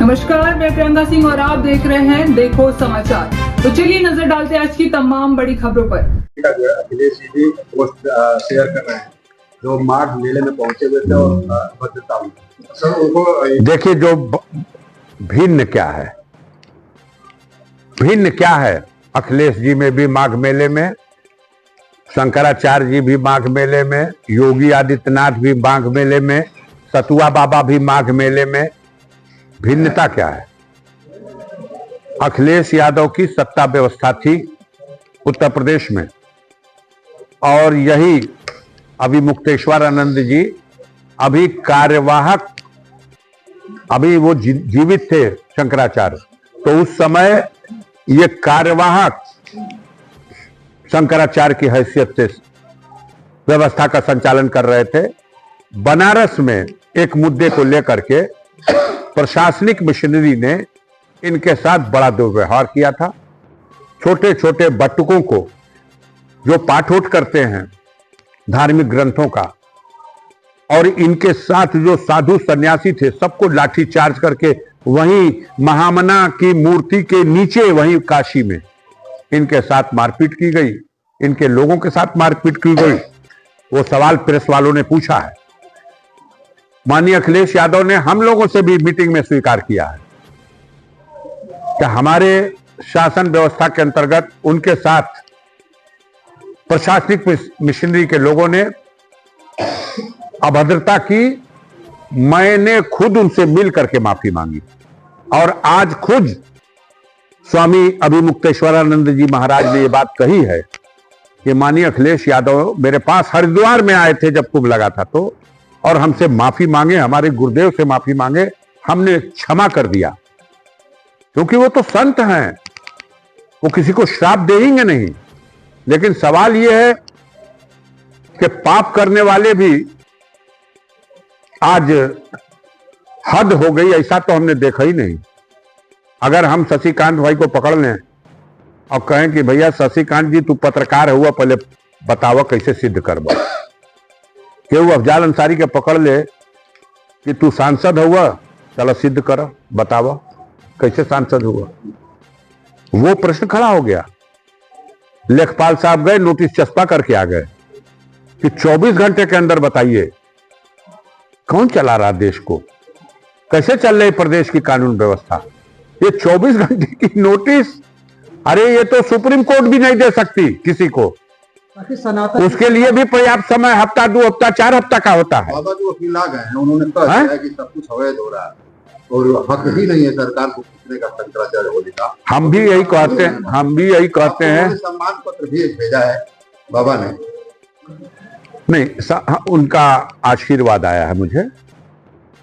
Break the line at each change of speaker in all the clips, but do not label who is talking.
नमस्कार, मैं प्रियंका सिंह और आप देख रहे हैं देखो समाचार। तो चलिए नजर डालते हैं आज की तमाम बड़ी खबरों पर।
अखिलेश जी पोस्ट शेयर कर रहे हैं जो माघ मेले में पहुंचे हुए थे और भद्रता में सर उनको
देखिए जो भिन्न क्या है अखिलेश जी में भी माघ मेले में, शंकराचार्य जी भी माघ मेले में, योगी आदित्यनाथ भी माघ मेले में, सतुआ बाबा भी माघ मेले में। भिन्नता क्या है? अखिलेश यादव की सत्ता व्यवस्था थी उत्तर प्रदेश में और यही अभी मुक्तेश्वर आनंद जी अभी कार्यवाहक, अभी वो जीवित थे शंकराचार्य, तो उस समय ये कार्यवाहक शंकराचार्य की हैसियत से व्यवस्था का संचालन कर रहे थे। बनारस में एक मुद्दे को लेकर के प्रशासनिक मशीनरी ने इनके साथ बड़ा दुर्व्यवहार किया था। छोटे छोटे बटुकों को जो पाठोट करते हैं धार्मिक ग्रंथों का, और इनके साथ जो साधु सन्यासी थे सबको लाठी चार्ज करके वहीं महामना की मूर्ति के नीचे वहीं काशी में इनके साथ मारपीट की गई, इनके लोगों के साथ मारपीट की गई। वो सवाल प्रेस वालों ने पूछा है। माननीय अखिलेश यादव ने हम लोगों से भी मीटिंग में स्वीकार किया है कि हमारे शासन व्यवस्था के अंतर्गत उनके साथ प्रशासनिक मिशनरी के लोगों ने अभद्रता की। मैंने खुद उनसे मिल करके माफी मांगी और आज खुद स्वामी अभिमुक्तेश्वरानंद जी महाराज ने ये बात कही है कि माननीय अखिलेश यादव मेरे पास हरिद्वार में आए थे जब कुंभ लगा था तो, और हमसे माफी मांगे, हमारे गुरुदेव से माफी मांगे, हमने क्षमा कर दिया क्योंकि वो तो संत हैं, वो किसी को श्राप देंगे नहीं। लेकिन सवाल यह है कि पाप करने वाले भी आज हद हो गई, ऐसा तो हमने देखा ही नहीं। अगर हम शशिकांत भाई को पकड़ लें और कहें कि भैया शशिकांत जी तू पत्रकार हुआ, पहले बतावा कैसे सिद्ध करवा, कि वो अफजाल अंसारी के पकड़ ले कि तू सांसद हुआ, चलो सिद्ध करो, बतावा कैसे सांसद हुआ। वो प्रश्न खड़ा हो गया। लेखपाल साहब गए, नोटिस चस्पा करके आ गए कि 24 घंटे के अंदर बताइए कौन चला रहा देश को, कैसे चल रही प्रदेश की कानून व्यवस्था। ये 24 घंटे की नोटिस, अरे ये तो सुप्रीम कोर्ट भी नहीं दे सकती किसी को, उसके लिए भी पर्याप्त समय हफ्ता, 2 हफ्ता, 4 हफ्ता का होता है।
बाबा जो वकील आ गए हैं उन्होंने कहा है कि सब कुछ अवैध हो रहा है और हक ही नहीं है सरकार को पूछने का शंकराचार्य होने का।
हम भी यही कहते हैं,
सम्मान पत्र भी भेजा है बाबा ने।
नहीं, उनका आशीर्वाद आया है मुझे।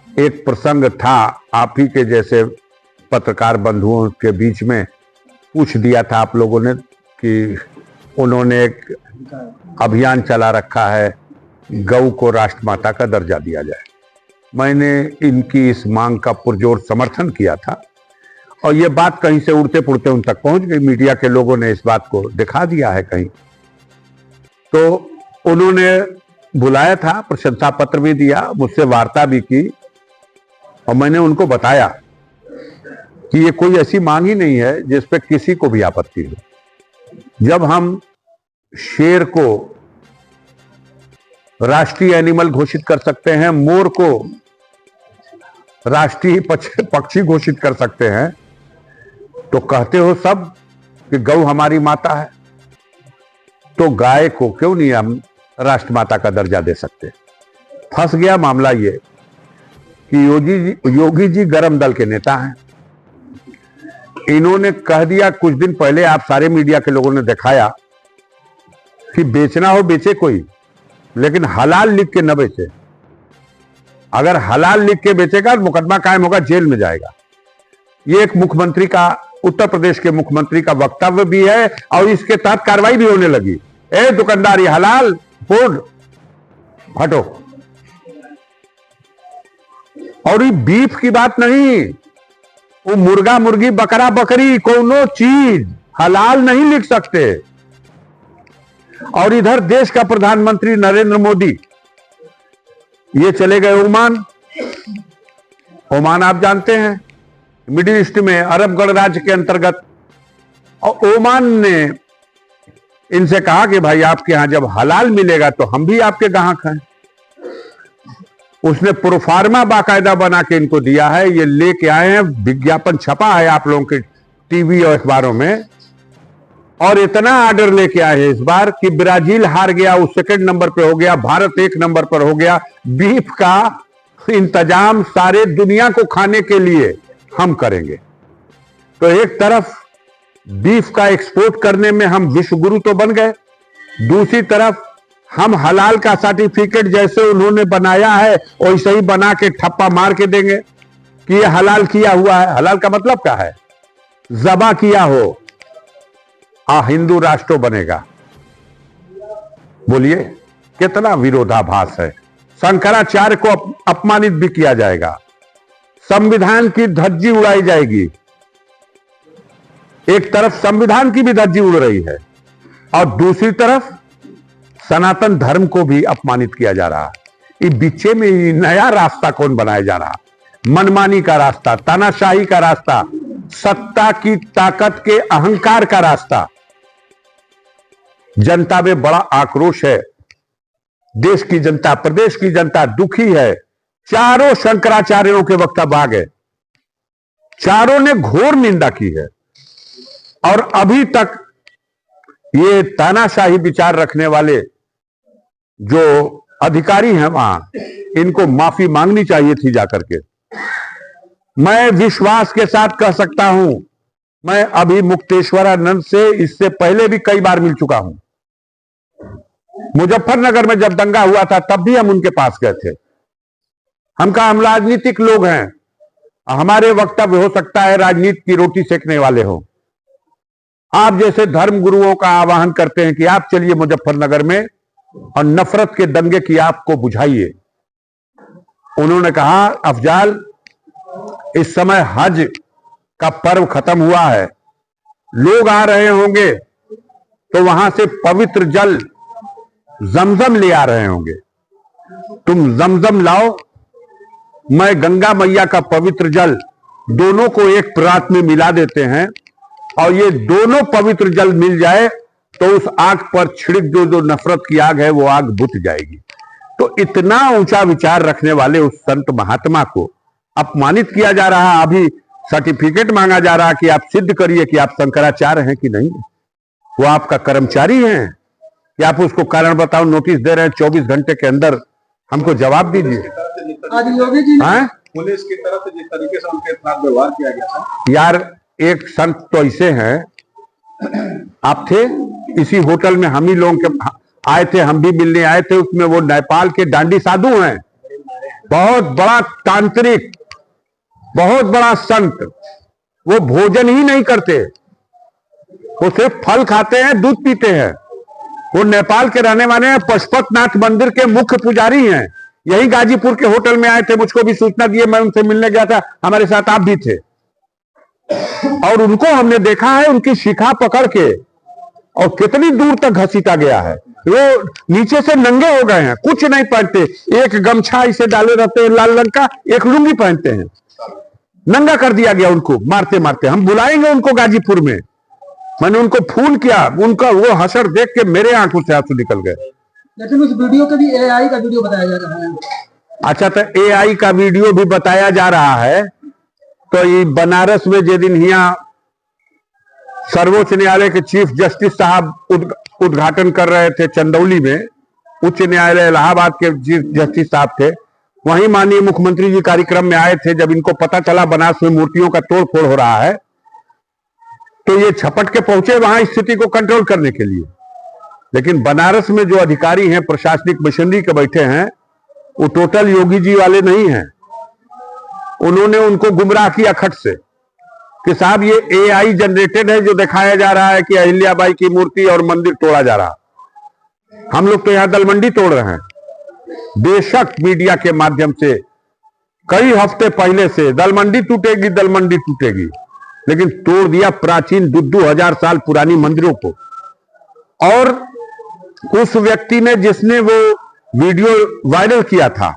एक प्रसंग था, आप ही के जैसे पत्रकार बंधुओं के बीच में पूछ दिया था आप लोगों ने कि उन्होंने एक अभियान चला रखा है गौ को राष्ट्रमाता का दर्जा दिया जाए। मैंने इनकी इस मांग का पुरजोर समर्थन किया था और ये बात कहीं से उड़ते पुड़ते उन तक पहुंच गई। मीडिया के लोगों ने इस बात को दिखा दिया है कहीं, तो उन्होंने बुलाया था, प्रशंसा पत्र भी दिया, मुझसे वार्ता भी की और मैंने उनको बताया कि ये कोई ऐसी मांग ही नहीं है जिस पे किसी को भी आपत्ति हो। जब हम शेर को राष्ट्रीय एनिमल घोषित कर सकते हैं, मोर को राष्ट्रीय पक्षी घोषित कर सकते हैं, तो कहते हो सब कि गौ हमारी माता है, तो गाय को क्यों नहीं हम राष्ट्रमाता का दर्जा दे सकते। फंस गया मामला ये कि योगी जी गरम दल के नेता हैं। इन्होंने कह दिया कुछ दिन पहले, आप सारे मीडिया के लोगों ने दिखाया कि बेचना हो बेचे कोई, लेकिन हलाल लिख के न बेचे। अगर हलाल लिख के बेचेगा मुकदमा कायम होगा, जेल में जाएगा। ये एक मुख्यमंत्री का, उत्तर प्रदेश के मुख्यमंत्री का वक्तव्य भी है और इसके तहत कार्रवाई भी होने लगी। ए दुकानदार, ये हलाल फूड हटो। और ये बीफ की बात नहीं, वो मुर्गा मुर्गी बकरा बकरी कोनो चीज हलाल नहीं लिख सकते। और इधर देश का प्रधानमंत्री नरेंद्र मोदी ये चले गए ओमान। ओमान आप जानते हैं मिडिल ईस्ट में, अरब गणराज्य के अंतर्गत। और ओमान ने इनसे कहा कि भाई आपके यहां जब हलाल मिलेगा तो हम भी आपके ग्राहक हैं। उसने प्रोफार्मा बाकायदा बना के इनको दिया है, ये लेके आए हैं, विज्ञापन छपा है आप लोगों के टीवी और अखबारों में। और इतना ऑर्डर लेके आए हैं इस बार कि ब्राजील हार गया, वो सेकंड नंबर पे हो गया, भारत 1 नंबर पर हो गया। बीफ का इंतजाम सारे दुनिया को खाने के लिए हम करेंगे। तो एक तरफ बीफ का एक्सपोर्ट करने में हम विश्व गुरु तो बन गए, दूसरी तरफ हम हलाल का सर्टिफिकेट जैसे उन्होंने बनाया है वैसे ही बना के ठप्पा मार के देंगे कि ये हलाल किया हुआ है। हलाल का मतलब क्या है? ज़बा किया हो, हिंदू राष्ट्र बनेगा। बोलिए कितना विरोधाभास है। शंकराचार्य को अपमानित भी किया जाएगा, संविधान की धज्जी उड़ाई जाएगी। एक तरफ संविधान की भी धज्जी उड़ रही है और दूसरी तरफ सनातन धर्म को भी अपमानित किया जा रहा है। इस बीचे में नया रास्ता कौन बनाया जा रहा? मनमानी का रास्ता, तानाशाही का रास्ता, सत्ता की ताकत के अहंकार का रास्ता। जनता में बड़ा आक्रोश है। देश की जनता, प्रदेश की जनता दुखी है। चारों शंकराचार्यों के वक्तव्य आ गए, चारों ने घोर निंदा की है। और अभी तक ये तानाशाही विचार रखने वाले जो अधिकारी हैं वहां, इनको माफी मांगनी चाहिए थी जाकर के। मैं विश्वास के साथ कह सकता हूं, मैं अभी मुक्तेश्वरानंद से इससे पहले भी कई बार मिल चुका हूं। मुजफ्फरनगर में जब दंगा हुआ था तब भी हम उनके पास गए थे। हम कहा हम राजनीतिक लोग हैं, हमारे वक्तव्य हो सकता है राजनीति की रोटी सेकने वाले हो। आप जैसे धर्म गुरुओं का आह्वान करते हैं कि आप चलिए मुजफ्फरनगर में और नफरत के दंगे की आपको बुझाइए। उन्होंने कहा अफजाल, इस समय हज का पर्व खत्म हुआ है, लोग आ रहे होंगे तो वहां से पवित्र जल जमजम ले आ रहे होंगे। तुम जमजम लाओ, मैं गंगा मैया का पवित्र जल, दोनों को एक परात में मिला देते हैं और ये दोनों पवित्र जल मिल जाए तो उस आग पर छिड़क जो नफरत की आग है वो आग बुझ जाएगी। तो इतना ऊंचा विचार रखने वाले उस संत महात्मा को अपमानित किया जा रहा है। अभी सर्टिफिकेट मांगा जा रहा है कि आप सिद्ध करिए कि आप शंकराचार्य हैं कि नहीं। वो आपका कर्मचारी हैं कि आप उसको कारण बताओ नोटिस दे रहे हैं 24 घंटे के अंदर हमको जवाब दीजिए।
आज योगी जी ने पुलिस की तरफ से जिस तरीके से उनके साथ व्यवहार किया गया था,
यार एक संत तो ऐसे हैं, आप थे इसी होटल में, हम ही लोग के आए थे, हम भी मिलने आए थे। उसमें वो नेपाल के डांडी साधु हैं, बहुत बड़ा तांत्रिक, बहुत बड़ा संत। वो भोजन ही नहीं करते, वो सिर्फ फल खाते हैं, दूध पीते हैं। वो नेपाल के रहने वाले हैं, पशुपतनाथ मंदिर के मुख्य पुजारी हैं। यही गाजीपुर के होटल में आए थे, मुझको भी सूचना दिए, मैं उनसे मिलने गया था, हमारे साथ आप भी थे। और उनको हमने देखा है उनकी शिखा पकड़ के, और कितनी दूर तक घसीटा गया है। वो नीचे से नंगे हो गए हैं, कुछ नहीं पहनते, एक गमछा इसे डाले रहते हैं लाल रंग का, एक लुंगी पहनते हैं। नंगा कर दिया गया उनको मारते मारते। हम बुलाएंगे उनको गाजीपुर में। मैंने उनको फोन किया, उनका वो हसर देख के मेरे आंखों से आंसू निकल गए।
लेकिन उस वीडियो के भी एआई का वीडियो बताया जा रहा है।
अच्छा, तो एआई का वीडियो भी बताया जा रहा है। तो ये बनारस में जिस दिन यहाँ सर्वोच्च न्यायालय के चीफ जस्टिस साहब उद्घाटन कर रहे थे चंदौली में, उच्च न्यायालय इलाहाबाद के चीफ जस्टिस साहब थे, वहीं माननीय मुख्यमंत्री जी कार्यक्रम में आए थे। जब इनको पता चला बनारस में मूर्तियों का तोड़फोड़ हो रहा है तो ये झपट के पहुंचे वहां स्थिति को कंट्रोल करने के लिए। लेकिन बनारस में जो अधिकारी हैं, प्रशासनिक मशीनरी के बैठे हैं, वो टोटल योगी जी वाले नहीं हैं। उन्होंने उनको गुमराह किया खट से कि साहब ये एआई जनरेटेड है, जो दिखाया जा रहा है कि अहिल्याबाई की मूर्ति और मंदिर तोड़ा जा रहा। हम लोग तो यहां दलमंडी तोड़ रहे हैं। बेशक मीडिया के माध्यम से कई हफ्ते पहले से दलमंडी टूटेगी, दलमंडी टूटेगी, लेकिन तोड़ दिया प्राचीन 2,000 साल पुरानी मंदिरों को। और उस व्यक्ति ने, जिसने वो वीडियो वायरल किया था,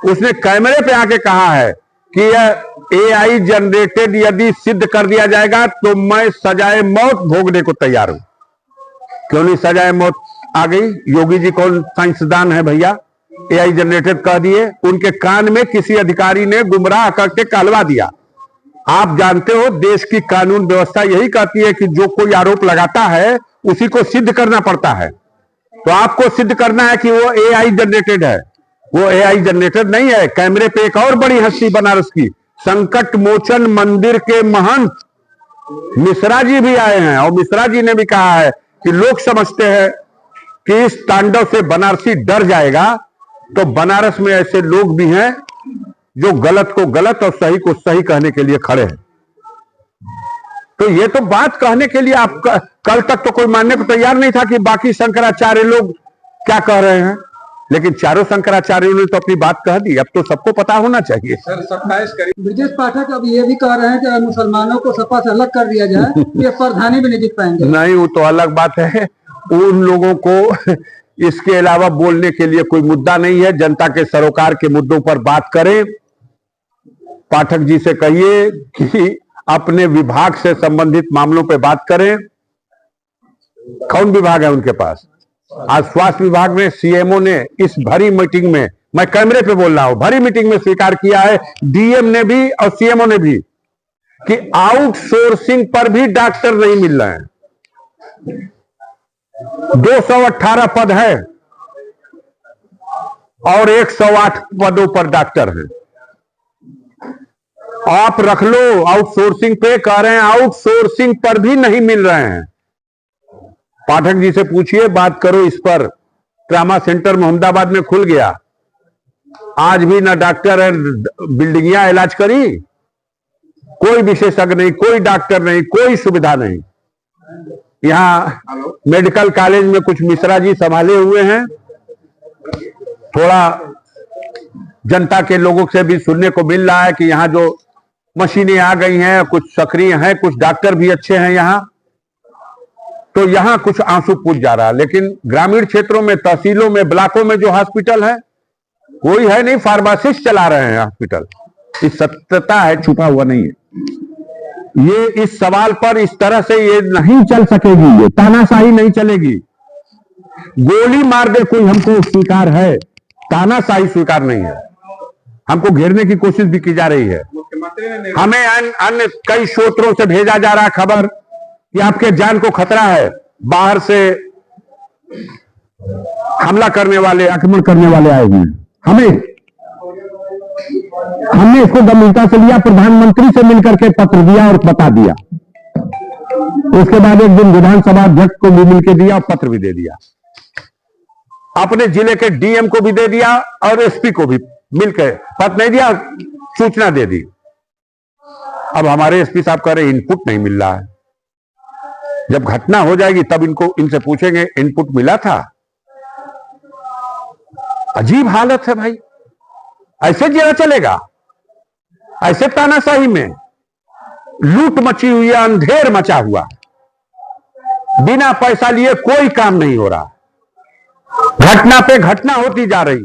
उसने कैमरे पे आके कहा है कि यह एआई जनरेटेड यदि सिद्ध कर दिया जाएगा तो मैं सजाए मौत भोगने को तैयार हूं। क्यों नहीं सजाए मौत आ गई? योगी जी कौन साइंसदान है भैया? एआई जनरेटेड कह दिए, उनके कान में किसी अधिकारी ने गुमराह करके कहलवा दिया। आप जानते हो देश की कानून व्यवस्था यही कहती है कि जो कोई आरोप लगाता है उसी को सिद्ध करना पड़ता है। तो आपको सिद्ध करना है कि वो एआई जनरेटेड है। वो एआई जनरेटेड नहीं है। कैमरे पे एक और बड़ी हस्ती बनारस की, संकट मोचन मंदिर के महंत मिश्रा जी भी आए हैं, और मिश्रा जी ने भी कहा है कि लोग समझते हैं कि इस तांडव से बनारसी डर जाएगा। तो बनारस में ऐसे लोग भी हैं जो गलत को गलत और सही को सही कहने के लिए खड़े हैं। तो ये तो बात कहने के लिए आप कल तक तो कोई मानने को तैयार नहीं था कि बाकी शंकराचार्य लोग क्या कह रहे हैं, लेकिन चारों शंकराचार्यों ने तो अपनी बात कह दी। अब तो सबको पता होना चाहिए।
सर 27 करीब
ब्रजेश पाठक अब ये भी कह रहे हैं कि अगर मुसलमानों को सपा से अलग कर दिया जाए तो ये प्रधानी भी नहीं जीत पाएंगे।
नहीं, वो तो अलग बात है। उन लोगों को इसके अलावा बोलने के लिए कोई मुद्दा नहीं है। जनता के सरोकार के मुद्दों पर बात करें। पाठक जी से कहिए कि अपने विभाग से संबंधित मामलों पे बात करें। कौन विभाग है उनके पास? आज स्वास्थ्य विभाग में सीएमओ ने इस भरी मीटिंग में, मैं कैमरे पे बोल रहा हूं, भरी मीटिंग में स्वीकार किया है, डीएम ने भी और सीएमओ ने भी, कि आउटसोर्सिंग पर भी डॉक्टर नहीं मिल रहे हैं। 218 पद है और 108 पदों पर डॉक्टर हैं। आप रख लो आउटसोर्सिंग पे, कह रहे हैं आउटसोर्सिंग पर भी नहीं मिल रहे हैं। पाठक जी से पूछिए, बात करो इस पर। ट्रामा सेंटर मोहम्मदाबाद में खुल गया, आज भी ना डॉक्टर है, बिल्डिंगियां इलाज करी, कोई विशेषज्ञ नहीं, कोई डॉक्टर नहीं, कोई सुविधा नहीं। यहां मेडिकल कॉलेज में कुछ मिश्रा जी संभाले हुए हैं। थोड़ा जनता के लोगों से भी सुनने को मिल रहा है कि यहां जो मशीनें आ गई हैं, कुछ सक्रिय हैं, कुछ डॉक्टर भी अच्छे हैं यहां, तो यहां कुछ आंसू पूछ जा रहा है। लेकिन ग्रामीण क्षेत्रों में, तहसीलों में, ब्लॉकों में जो हॉस्पिटल है कोई है नहीं, फार्मासिस्ट चला रहे हैं हॉस्पिटल। इस सत्यता है, छुपा हुआ नहीं है। ये इस सवाल पर इस तरह से ये नहीं चल सकेगी, ये तानाशाही नहीं चलेगी। गोली मार दे कोई हमको स्वीकार है, तानाशाही स्वीकार नहीं है। हमको घेरने की कोशिश भी की जा रही है।
मुख्यमंत्री ने
हमें अन्य कई स्रोतों से भेजा जा रहा खबर कि आपके जान को खतरा है, बाहर से हमला करने वाले, आक्रमण करने वाले आए हुए हैं। हमने इसको गंभीरता से लिया, प्रधानमंत्री से मिलकर के पत्र दिया और बता दिया। उसके बाद एक दिन विधानसभा अध्यक्ष को भी मिलकर दिया और पत्र भी दे दिया, अपने जिले के डीएम को भी दे दिया और एसपी को भी मिलकर, पत्र नहीं दिया, सूचना दे दी। अब हमारे एसपी साहब कह रहे इनपुट नहीं मिल रहा है। जब घटना हो जाएगी तब इनसे पूछेंगे इनपुट मिला था। अजीब हालत है भाई, ऐसे जरा चलेगा? ऐसे तानाशाही में लूट मची हुई है, अंधेर मचा हुआ, बिना पैसा लिए कोई काम नहीं हो रहा, घटना पे घटना होती जा रही।